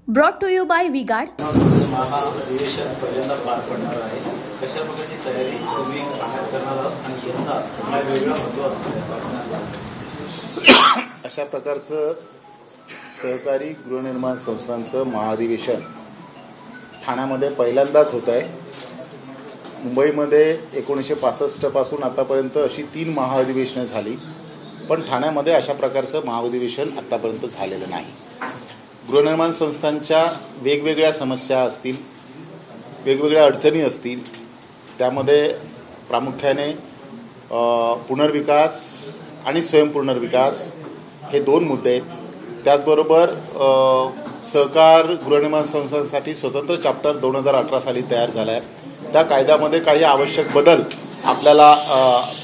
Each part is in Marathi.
Brought to you by V Guard. महाअधिवेशन पहिल्यांदा पार पडणार आहे, कशा प्रकारची तयारी तुम्ही करणार आहात आणि यंदा काय वेगळं महत्त्व असणार? अशा प्रकारचं सहकारी गृहनिर्माण संस्थांचं महाअधिवेशन ठाण्यामध्ये पहिल्यांदाच होत आहे। मुंबईमध्ये 1965 पासून आतापर्यंत अशी 3 महाअधिवेशनं झाली, पण ठाण्यामध्ये अशा प्रकारचं महाअधिवेशन आतापर्यंत झालेलं नाही। गृहनिर्माण संस्थांच्या वेगवेगळ्या समस्या असतील, वेगवेगळ्या अडचणी असतील, त्यामध्ये प्रामुख्याने पुनर्विकास आणि स्वयंपुनर्विकास हे 2 मुद्दे आहेत। त्याचबरोबर सहकार गृहनिर्माण संस्थांसाठी स्वतंत्र चॅप्टर 2018 साली तयार झाला आहे। त्या कायद्यामध्ये काही आवश्यक बदल आपल्याला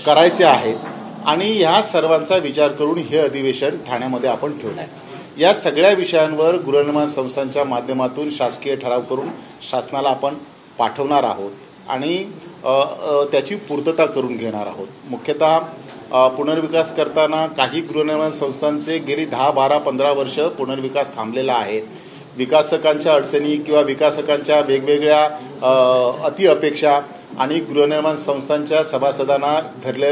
करायचे आहेत आणि ह्या सर्वांचा विचार करून हे अधिवेशन ठाण्यामध्ये आपण ठेवलं आहे। या सगळ्या विषयांवर गृहनिर्माण संस्थांच्या माध्यमातून शासकीय ठराव करून शासनाला आपण पाठवणार आहोत आणि त्याची पूर्तता करून घेणार आहोत। मुख्यतः पुनर्विकास करताना काही गृहनिर्माण संस्थांचे गेली 10, 12, 15 वर्ष पुनर्विकास थांबलेला आहे। विकासकांच्या अडचणी किंवा विकासकांच्या वेगवेगळ्या अतिअपेक्षा आणि गृहनिर्माण संस्थांच्या सभासदांना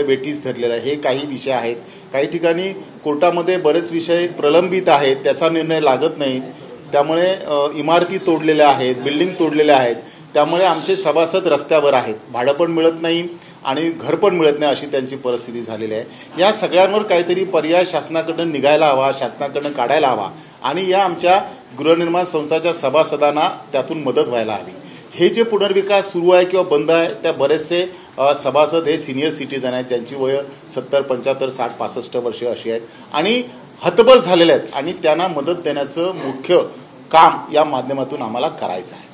वेठीस धरलेलं हे काही विषय आहेत। काही ठिकाणी कोर्टामध्ये बरेच विषय प्रलंबित आहेत, त्याचा निर्णय लागत नाही, त्यामुळे इमारती तोडलेल्या आहेत, बिल्डिंग तोडलेल्या आहेत, त्यामुळे आमचे सभासद रस्त्यावर आहेत, भाडं पण मिळत नाही आणि घर पण मिळत नाही, अशी त्यांची परिस्थिती झालेली आहे। या सगळ्यांवर काहीतरी पर्याय शासनाकडून निघायला हवा, शासनाकडून काढायला हवा आणि या आमच्या गृहनिर्माण संस्थांच्या सभासदांना त्यातून मदत व्हायला हवी। हे जे पुनर्विकास सुरू आहे किंवा बंद आहे, त्या बरेचसे सभासद हे सिनियर सिटीजन आहेत, ज्यांची वय 70, 75, 60, 65 वर्षे अशी आहेत आणि हतबल झालेले आहेत आणि त्यांना मदत देण्याचं मुख्य काम या माध्यमातून आम्हाला करायचं आहे।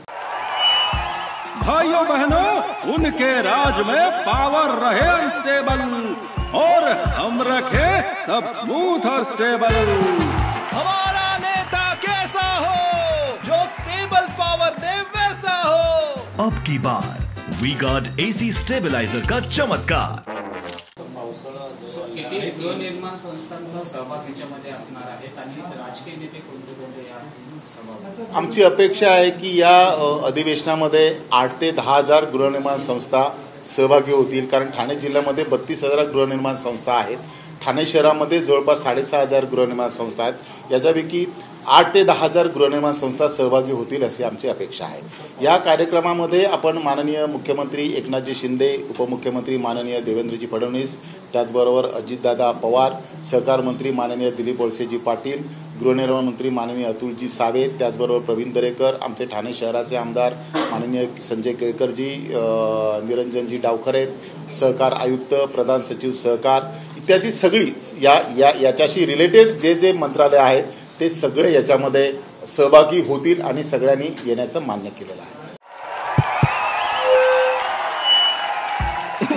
भाइयों बहनों, उनके राज में पावर रहे अनस्टेबल और हम रखे सब स्मूथ और स्टेबल। हमारा नेता कैसा हो, जो स्टेबल पावर दे वैसा हो। अब की बार वी-गार्ड एसी स्टेबलाइजर का चमत्कार। किती गृहनिर्माण संस्थांचा सहभाग याच्यामध्ये असणार आहेत आणि राजकीय नेते कोणते या सहभाग? आमची अपेक्षा आहे की या अधिवेशनामध्ये 8 ते 10 हजार गृहनिर्माण संस्था सहभागी होतील, कारण ठाणे जिल्ह्यामध्ये 32,000 गृहनिर्माण संस्था आहेत। ठाणे शहरामध्ये जवळपास 6,500 गृहनिर्माण संस्था आहेत। याच्यापैकी 8 ते 10 हजार गृहनिर्माण संस्था सहभागी होतील अशी आमची अपेक्षा आहे। या कार्यक्रमामध्ये आपण माननीय मुख्यमंत्री एकनाथजी शिंदे, उपमुख्यमंत्री माननीय देवेंद्रजी फडणवीस, त्याचबरोबर अजितदादा पवार, सहकार मंत्री माननीय दिलीप वळसेजी पाटील, गृहनिर्माण मंत्री माननीय अतुलजी सावे, त्याचबरोबर प्रवीण दरेकर, आमचे ठाणे शहराचे आमदार माननीय संजय केळकरजी, निरंजनजी डावखरे, सहकार आयुक्त, प्रधान सचिव सहकार इत्यादी सगळी याच्याशी रिलेटेड जे मंत्रालय आहेत ते सगळे याच्यामध्ये सहभागी होतील आणि सगळ्यांनी येण्याचं मान्य केलेलं आहे।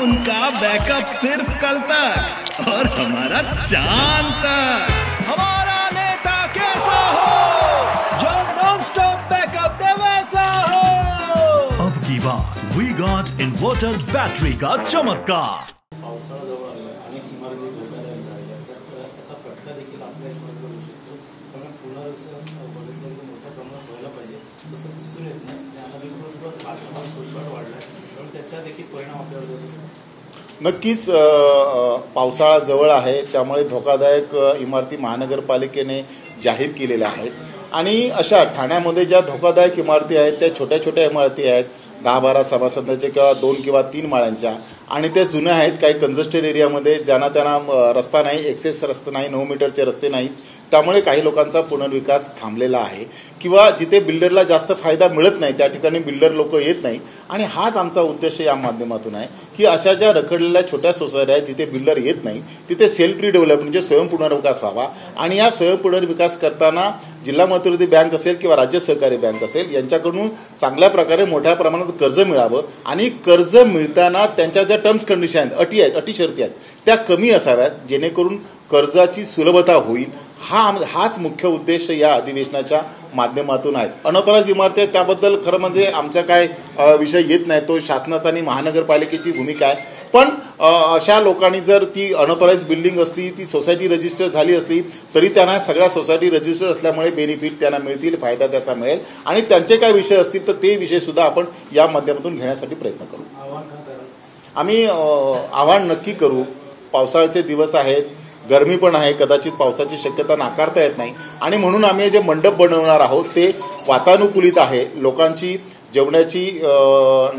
उनका बैकअप सिर्फ कल तक और हमारा चांद तक। हमारा नेता कैसा हो, जो नॉन स्टॉप बैकअप दे वैसा हो। अब की बार वी-गार्ड इन्वर्टर बैटरी का चमत्कार। नक्कीच पावसाळा जवळ आहे, त्यामुळे धोकादायक इमारती महानगरपालिकेने जाहीर केलेल्या आहेत आणि अशा ठाण्यामध्ये ज्या धोकादायक इमारती आहेत त्या छोट्या छोट्या इमारती आहेत, 10-12 सभासदांच्या किंवा 2 किंवा 3 माळ्यांच्या आणि त्या जुन्या आहेत। काही कंजेस्टेड एरियामध्ये ज्यांना त्यांना रस्ता नाही, एक्सेस रस्ते नाही, 9 मीटरचे रस्ते नाहीत, त्यामुळे काही लोकांचा पुनर्विकास थांबलेला आहे किंवा जिथे बिल्डरला जास्त फायदा मिळत नाही त्या ठिकाणी बिल्डर लोक येत नाही आणि हाच आमचा उद्देश या माध्यमातून आहे की अशा ज्या रखडलेल्या छोट्या सोसायट्या आहेत जिथे बिल्डर येत नाही तिथे सेल्फ रिडेव्हलप म्हणजे स्वयंपुनर्विकास व्हावा आणि या स्वयंपुनर्विकास करताना जिल्हा मध्यवर्ती बँक असेल किंवा राज्य सहकारी बँक असेल यांच्याकडून चांगल्या प्रकारे मोठ्या प्रमाणात कर्ज मिळावं आणि कर्ज मिळताना त्यांच्या ज्या टर्म्स कंडिशन आहेत, अटी शर्ती आहेत त्या कमी असाव्यात, जेणेकरून कर्जाची सुलभता होईल। हाच मुख्य उद्देश या अधिवेशनाच्या माध्यमातून आहेत. अनऑथराईज इमारती आहेत त्याबद्दल खरं म्हणजे आमचा काय विषय येत नाही, तो शासनाचा आणि महानगरपालिकेची भूमिका आहे. पण अशा लोकांनी जर ती अनऑथराईज बिल्डिंग असली, ती सोसायटी रजिस्टर झाली असली तरी त्यांना सगळ्या सोसायटी रजिस्टर असल्यामुळे बेनिफिट त्यांना मिळतील, फायदा त्याचा मिळेल. आणि त्यांचे काय विषय असतील तर ते विषयसुद्धा आपण या माध्यमातून घेण्यासाठी प्रयत्न करू. आम्ही आव्हान नक्की करू. पावसाळ्याचे दिवस आहेत, गरमी पण आहे, कदाचित पावसाची शक्यता नाकारता येत नाही. आणि म्हणून आम्ही जे मंडप बनवणार आहोत ते वातानुकूलित आहे. लोकांची जेवणाची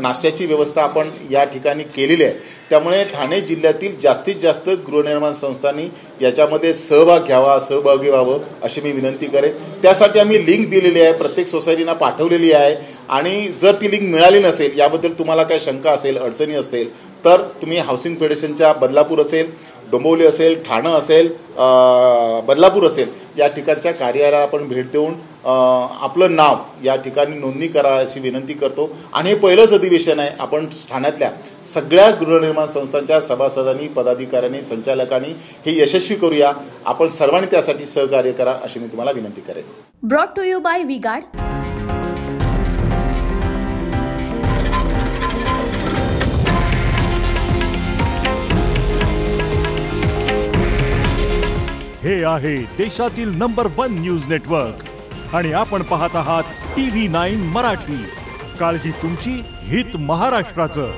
नाश्त्याची व्यवस्था आपण या ठिकाणी केलेली आहे. त्यामुळे ठाणे जिल्ह्यातील जास्तीत जास्त गृहनिर्माण संस्थांनी याच्यामध्ये सहभागी व्हावं अशी मी विनंती करेन. त्यासाठी आम्ही लिंक दिलेली आहे, प्रत्येक सोसायटीना पाठवलेली आहे. आणि जर ती लिंक मिळाली नसेल, याबद्दल तुम्हाला काय शंका असेल, अडचणी असतील तर तुम्ही हाऊसिंग फेडरेशनच्या बदलापूर असेल, डोंबिवली असेल, ठाणं असेल, बदलापूर असेल या ठिकाणच्या कार्यालयाला आपण भेट देऊन आपलं नाव या ठिकाणी नोंदणी करा अशी विनंती करतो. आणि हे पहिलंच अधिवेशन आहे. आपण ठाण्यातल्या सगळ्या गृहनिर्माण संस्थांच्या सभासदांनी, पदाधिकाऱ्यांनी, संचालकांनी हे यशस्वी करूया. आपण सर्वांनी त्यासाठी सहकार्य करा अशी मी तुम्हाला विनंती करेन. Brought to you by V Guard. हे आहे देशातील नंबर 1 न्यूज नेटवर्क आणि आपण पाहत आहात TV9 मराठी. काळजी तुमची, हित महाराष्ट्राचं.